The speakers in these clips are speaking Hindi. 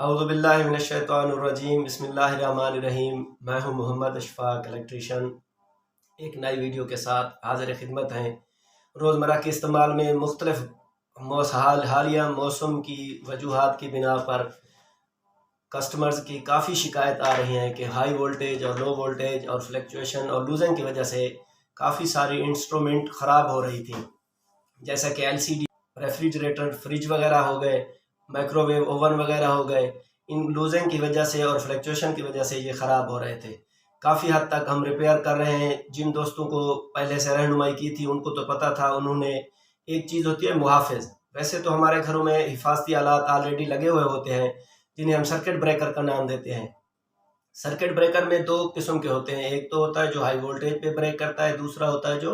औज़ुबिल्लाहि मिनश्शैतानिर्रजीम बिस्मिल्लाहिर्रहमानिर्रहीम। मैं हूं मोहम्मद अशफाक इलेक्ट्रीशियन, एक नई वीडियो के साथ हाज़िर खिदमत हैं। रोज़मर्रा के इस्तेमाल में मुख्तलिफ हालिया मौसम की वजूहात की बिना पर कस्टमर्स की काफ़ी शिकायत आ रही हैं कि हाई वोल्टेज और लो वोल्टेज और फ्लक्चुएशन और लूजिंग की वजह से काफ़ी सारी इंस्ट्रूमेंट ख़राब हो रही थी, जैसा कि LCD, रेफ्रिजरेटर, फ्रिज वगैरह हो गए, माइक्रोवेव ओवन वगैरह हो गए। इन लूजिंग की वजह से और फ्लक्चुएशन की वजह से ये ख़राब हो रहे थे। काफ़ी हद तक हम रिपेयर कर रहे हैं। जिन दोस्तों को पहले से रहनुमाई की थी उनको तो पता था, उन्होंने एक चीज़ होती है मुहाफ़िज़। वैसे तो हमारे घरों में हिफाजती आलात ऑलरेडी लगे हुए होते हैं जिन्हें हम सर्किट ब्रेकर का नाम देते हैं। सर्किट ब्रेकर में दो किस्म के होते हैं, एक तो होता है जो हाई वोल्टेज पे ब्रेक करता है, दूसरा होता है जो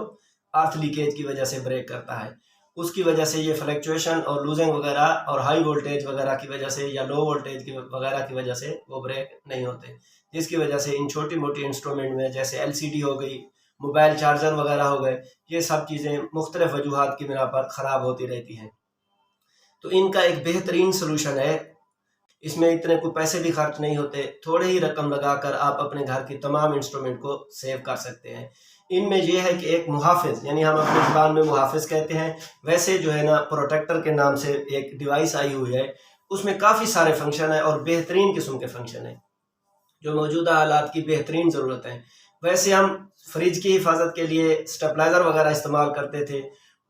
अर्थ लीकेज की वजह से ब्रेक करता है। उसकी वजह से ये फ्लक्चुएशन और लूजिंग वगैरह और हाई वोल्टेज वगैरह की वजह से या लो वोल्टेज की वगैरह की वजह से वो ब्रेक नहीं होते, जिसकी वजह से इन छोटी मोटी इंस्ट्रूमेंट में जैसे LCD हो गई, मोबाइल चार्जर वगैरह हो गए, ये सब चीज़ें मुख्तलिफ वजूहात की बिना पर ख़राब होती रहती हैं। तो इनका एक बेहतरीन सोल्यूशन है। इसमें इतने कोई पैसे भी खर्च नहीं होते, थोड़े ही रकम लगाकर आप अपने घर की तमाम इंस्ट्रूमेंट को सेव कर सकते हैं। इनमें यह है कि एक मुहाफ़िज़, यानी हम अपनी ज़ुबान में मुहाफ़िज़ कहते हैं, वैसे जो है ना प्रोटेक्टर के नाम से एक डिवाइस आई हुई है, उसमें काफ़ी सारे फंक्शन है और बेहतरीन किस्म के फंक्शन है जो मौजूदा हालात की बेहतरीन ज़रूरत है। वैसे हम फ्रिज की हिफाजत के लिए स्टेबलाइज़र वगैरह इस्तेमाल करते थे,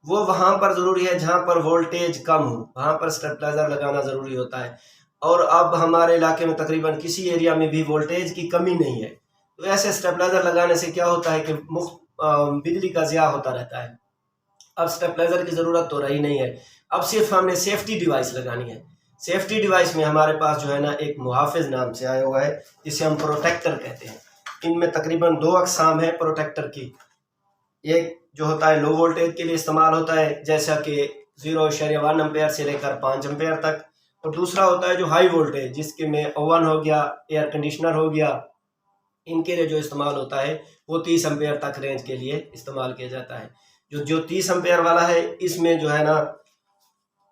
वो वहाँ पर ज़रूरी है जहाँ पर वोल्टेज कम हो, वहाँ पर स्टेबलाइज़र लगाना ज़रूरी होता है। और अब हमारे इलाके में तकरीबन किसी एरिया में भी वोल्टेज की कमी नहीं है, तो ऐसे स्टेबलाइज़र लगाने से क्या होता है कि बिजली का ज़िया होता रहता है। अब स्टेबलाइज़र की ज़रूरत तो रही नहीं है, अब सिर्फ हमने सेफ्टी डिवाइस लगानी है। सेफ्टी डिवाइस में हमारे पास जो है ना एक मुहाफ़िज़ नाम से आया हुआ है, जिसे हम प्रोटेक्टर कहते हैं। इनमें तकरीबन दो अक़साम है प्रोटेक्टर की। एक जो होता है लो वोल्टेज के लिए इस्तेमाल होता है, जैसा कि 0.1 एम्पेयर से लेकर 5 एम्पेयर तक, और दूसरा होता है जो हाई वोल्टेज, जिसके में ओवन हो गया, एयर कंडीशनर हो गया, इनके लिए जो इस्तेमाल होता है वो 30 एम्पेयर तक रेंज के लिए इस्तेमाल किया जाता है। जो 30 एम्पेयर वाला है, इसमें जो है ना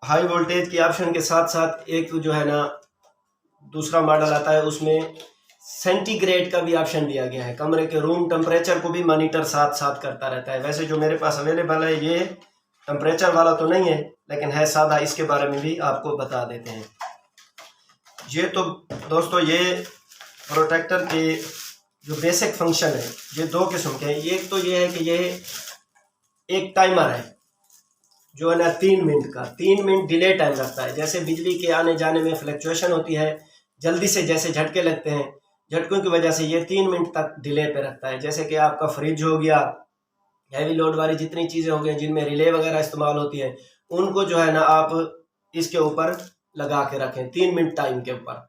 हाई वोल्टेज के ऑप्शन के साथ साथ एक जो है ना दूसरा मॉडल आता है, उसमें सेंटीग्रेड का भी ऑप्शन दिया गया है। कमरे के रूम टेम्परेचर को भी मॉनिटर साथ साथ करता रहता है। वैसे जो मेरे पास अवेलेबल है ये टेम्परेचर वाला तो नहीं है, लेकिन है सादा, इसके बारे में भी आपको बता देते हैं। ये तो दोस्तों ये प्रोटेक्टर के जो बेसिक फंक्शन है ये दो किस्म के हैं। एक तो ये है कि ये एक टाइमर है जो है ना 3 मिनट का, 3 मिनट डिले टाइम रखता है। जैसे बिजली के आने जाने में फ्लक्चुएशन होती है, जल्दी से जैसे झटके लगते हैं, झटकों की वजह से ये 3 मिनट तक डिले पे रखता है। जैसे कि आपका फ्रिज हो गया, हैवी लोड वाली जितनी चीज़ें हो गई जिनमें रिले वगैरह इस्तेमाल होती है, उनको जो है ना आप इसके ऊपर लगा के रखें 3 मिनट टाइम के ऊपर,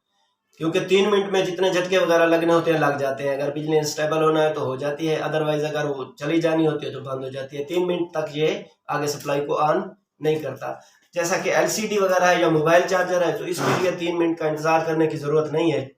क्योंकि 3 मिनट में जितने झटके वगैरह लगने होते हैं लग जाते हैं। अगर बिजली स्टेबल होना है तो हो जाती है, अदरवाइज अगर वो चली जानी होती है तो बंद हो जाती है। 3 मिनट तक ये आगे सप्लाई को ऑन नहीं करता। जैसा कि LCD वगैरह है या मोबाइल चार्जर है, तो इसके लिए 3 मिनट का इंतज़ार करने की ज़रूरत नहीं है।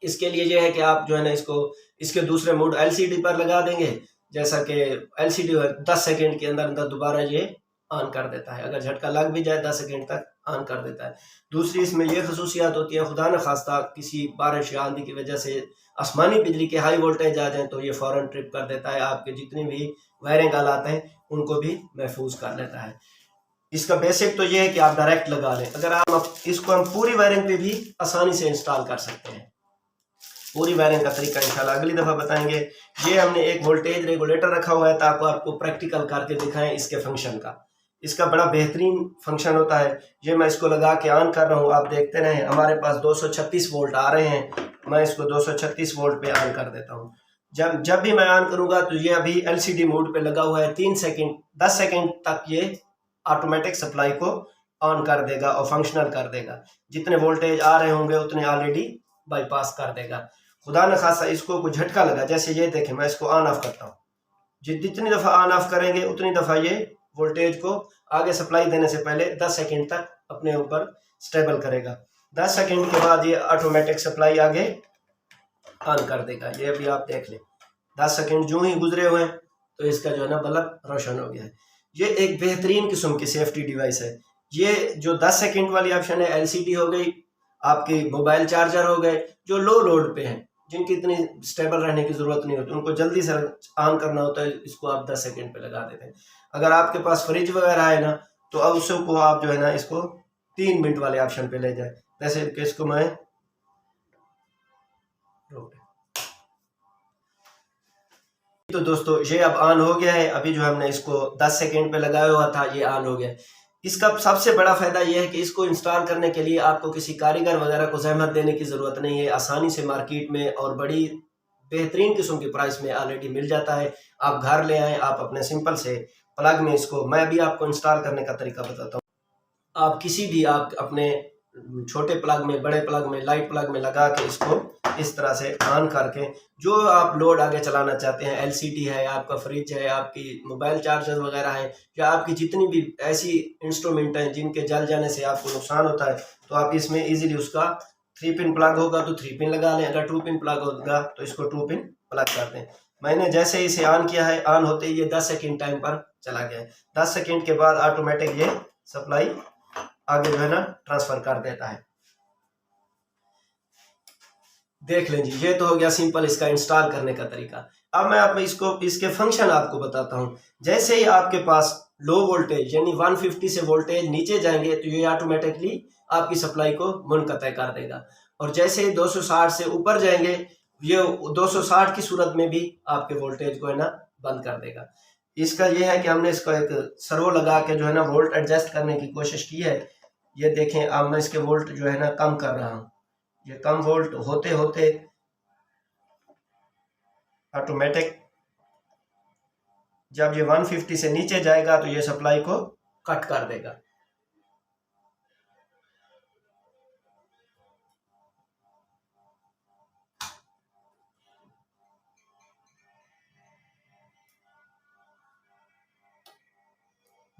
इसके लिए ये है कि आप जो है ना इसको इसके दूसरे मोड LCD पर लगा देंगे, जैसा कि LCD 10 सेकेंड के अंदर अंदर दोबारा ये ऑन कर देता है। अगर झटका लग भी जाए 10 सेकेंड तक ऑन कर देता है। दूसरी इसमें यह खसूसियात होती है, खुदा न खास्ता किसी बारिश या आंधी की वजह से आसमानी बिजली के हाई वोल्टेज आ जाए तो ये फ़ौरन ट्रिप कर देता है, आपके जितनी भी वायरिंग आलात हैं उनको भी महफूज कर लेता है। इसका बेसिक तो ये है कि आप डायरेक्ट लगा लें। अगर आप इसको हम पूरी वायरिंग पे भी आसानी से इंस्टॉल कर सकते हैं। पूरी वायरिंग का तरीका इंशाल्लाह अगली दफ़ा बताएंगे। ये हमने एक वोल्टेज रेगुलेटर रखा हुआ है ताकि आपको प्रैक्टिकल करके दिखाएं इसके फंक्शन का। इसका बड़ा बेहतरीन फंक्शन होता है। ये मैं इसको लगा के ऑन कर रहा हूँ, आप देखते रहें। हमारे पास 236 वोल्ट आ रहे हैं। मैं इसको 236 वोल्ट पे ऑन कर देता हूँ। जब भी मैं ऑन करूँगा तो ये अभी LCD मोड पे लगा हुआ है। 10 सेकेंड तक ये ऑटोमेटिक सप्लाई को ऑन कर देगा और फंक्शनल कर देगा। जितने वोल्टेज आ रहे होंगे उतने ऑलरेडी बाईपास कर देगा। खुदा न खासा इसको कोई झटका लगा, जैसे ये देखें, मैं इसको ऑन ऑफ करता हूँ, जितनी दफ़ा ऑन ऑफ करेंगे उतनी दफ़ा ये वोल्टेज को आगे सप्लाई देने से पहले 10 सेकेंड तक अपने ऊपर स्टेबल करेगा। 10 सेकेंड के बाद ये ऑटोमेटिक सप्लाई आगे ऑन कर देगा। ये अभी आप देख लें, 10 सेकेंड जो ही गुजरे हुए हैं तो इसका जो है ना बल्ब रोशन हो गया है। ये एक बेहतरीन किस्म की सेफ्टी डिवाइस है। ये जो 10 सेकेंड वाली ऑप्शन है LCD हो गई, आपके मोबाइल चार्जर हो गए, जो लो लोड पे हैं, जिनकी इतनी स्टेबल रहने की ज़रूरत नहीं होती, उनको जल्दी से ऑन करना होता है, इसको आप 10 सेकंड पे लगा देते हैं। अगर आपके पास फ्रिज वगैरह है ना, तो अब उसको आप जो है ना इसको 3 मिनट वाले ऑप्शन पे ले जाए। जैसे कि इसको मैं तो दोस्तों ये अब ऑन हो गया है। अभी जो हमने इसको 10 सेकंड पे लगाया हुआ था, ये ऑन हो गया है। इसका सबसे बड़ा फायदा यह है कि इसको इंस्टॉल करने के लिए आपको किसी कारीगर वगैरह को जहमत देने की ज़रूरत नहीं है। आसानी से मार्केट में और बड़ी बेहतरीन किस्म की प्राइस में ऑलरेडी मिल जाता है। आप घर ले आएँ, आप अपने सिंपल से प्लग में इसको, मैं अभी आपको इंस्टॉल करने का तरीका बताता हूँ। आप किसी भी आप अपने छोटे प्लग में, बड़े प्लग में, लाइट प्लग में लगा के इसको इस तरह से ऑन करके जो आप लोड आगे चलाना चाहते हैं, एलसीडी है, आपका फ्रिज है, आपकी मोबाइल चार्जर वगैरह है, या आपकी जितनी भी ऐसी इंस्ट्रूमेंट हैं जिनके जल जाने से आपको नुकसान होता है, तो आप इसमें इजीली उसका 3 पिन प्लग होगा तो 3 पिन लगा लें, अगर 2 पिन प्लग होगा तो इसको 2 पिन प्लग कर दें। मैंने जैसे ही इसे ऑन किया है, ऑन होते ही ये 10 सेकेंड टाइम पर चला गया है। 10 सेकेंड के बाद ऑटोमेटिक ये सप्लाई आगे जो है ना ट्रांसफर कर देता है। देख लें जी, ये तो हो गया सिंपल इसका इंस्टॉल करने का तरीका। अब मैं आप इसको इसके फंक्शन आपको बताता हूं। जैसे ही आपके पास लो वोल्टेज यानी 150 से वोल्टेज नीचे जाएंगे तो ये ऑटोमेटिकली आपकी सप्लाई को मुनक़ता कर देगा, और जैसे ही 260 से ऊपर जाएंगे ये 260 की सूरत में भी आपके वोल्टेज को है ना बंद कर देगा। इसका यह है कि हमने इसको एक सर्वो लगा के जो है ना वोल्ट एडजस्ट करने की कोशिश की है। ये देखें, अब मैं इसके वोल्ट जो है ना कम कर रहा हूँ। ये कम वोल्ट होते होते ऑटोमेटिक जब ये 150 से नीचे जाएगा तो ये सप्लाई को कट कर देगा।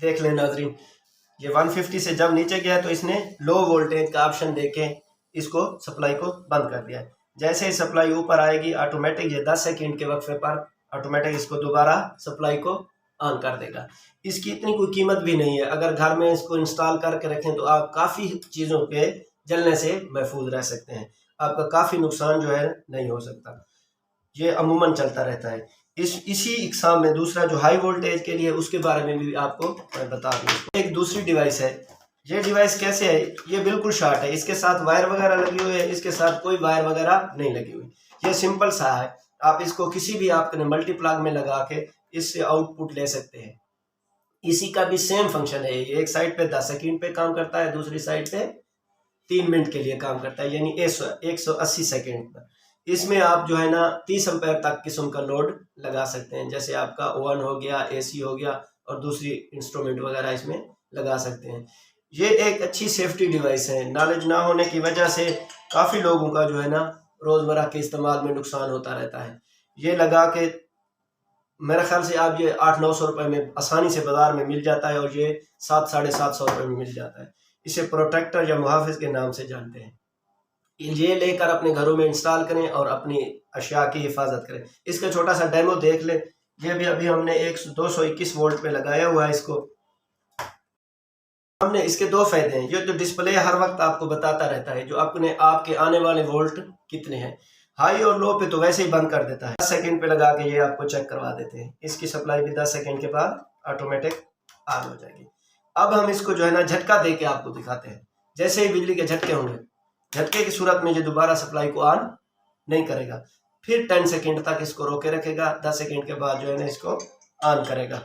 देख लें नाजरीन, ये 150 से जब नीचे गया तो इसने लो वोल्टेज का ऑप्शन देके इसको सप्लाई को बंद कर दिया। जैसे ही सप्लाई ऊपर आएगी ऑटोमेटिक ये 10 सेकंड के वक्फे पर ऑटोमेटिक इसको दोबारा सप्लाई को ऑन कर देगा। इसकी इतनी कोई कीमत भी नहीं है। अगर घर में इसको इंस्टॉल करके रखें तो आप काफ़ी चीज़ों पे जलने से महफूज रह सकते हैं। आपका काफ़ी नुकसान जो है नहीं हो सकता। ये अमूमन चलता रहता है। इसी इकसाम में दूसरा जो हाई वोल्टेज के लिए, उसके बारे में भी आपको मैं बता दूँ। एक दूसरी डिवाइस है। ये डिवाइस कैसे है, ये बिल्कुल शॉर्ट है, इसके साथ वायर वगैरह लगी हुई है, इसके साथ कोई वायर वगैरह नहीं लगी हुई। ये सिंपल सा है। आप इसको किसी भी आपने मल्टीप्लग में लगा के इससे आउटपुट ले सकते हैं। इसी का भी सेम फंक्शन है। ये एक साइड पे 10 सेकंड पे काम करता है, दूसरी साइड पे 3 मिनट के लिए काम करता है, यानी 180 सेकंड पर। इसमें आप जो है ना 30 एम्पेयर तक किस्म का लोड लगा सकते हैं। जैसे आपका ओवन हो गया, एसी हो गया, और दूसरी इंस्ट्रूमेंट वगैरह इसमें लगा सकते हैं। ये एक अच्छी सेफ्टी डिवाइस है। नॉलेज ना होने की वजह से काफ़ी लोगों का जो है ना रोज़मर्रा के इस्तेमाल में नुकसान होता रहता है। ये लगा के मेरे ख्याल से आप ये 800-900 रुपये में आसानी से बाज़ार में मिल जाता है, और ये 700-750 रुपये में मिल जाता है। इसे प्रोटेक्टर या मुहाफ़िज़ के नाम से जानते हैं। ये लेकर अपने घरों में इंस्टॉल करें और अपनी अशिया की हिफाजत करें। इसका छोटा सा डेमो देख लें। ये भी अभी हमने 221 वोल्ट पे लगाया हुआ है इसको। हमने इसके 2 फायदे हैं। ये तो डिस्प्ले हर वक्त आपको बताता रहता है जो अपने आपके आने वाले वोल्ट कितने हैं। हाई और लो पे तो वैसे ही बंद कर देता है। 10 सेकंड पे लगा के ये आपको चेक करवा देते हैं। इसकी सप्लाई भी 10 सेकंड के बाद ऑटोमेटिक ऑन हो जाएगी। अब हम इसको जो है ना झटका दे के आपको दिखाते हैं। जैसे ही बिजली के झटके होंगे, झटके की सूरत में ये दोबारा सप्लाई को ऑन नहीं करेगा। फिर 10 सेकंड तक इसको रोके रखेगा। 10 सेकंड के बाद जो है ना इसको ऑन करेगा।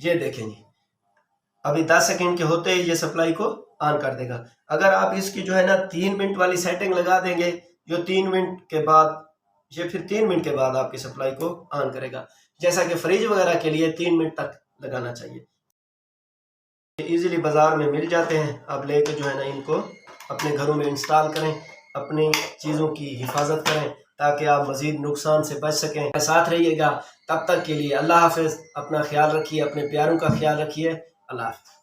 ये देखेंगे, अभी 10 सेकंड के होते ही ये सप्लाई को ऑन कर देगा। अगर आप इसकी जो है ना 3 मिनट वाली सेटिंग लगा देंगे, जो 3 मिनट के बाद, ये फिर 3 मिनट के बाद आपकी सप्लाई को ऑन करेगा। जैसा कि फ्रिज वगैरह के लिए 3 मिनट तक लगाना चाहिए। इजीली बाजार में मिल जाते हैं। आप लेकर जो है ना इनको अपने घरों में इंस्टॉल करें, अपनी चीज़ों की हिफाजत करें ताकि आप मज़ीद नुकसान से बच सकें। साथ रहिएगा। तब तक के लिए अल्लाह हाफ़िज़। अपना ख्याल रखिए, अपने प्यारों का ख्याल रखिए। अल्लाह हाफ़िज़।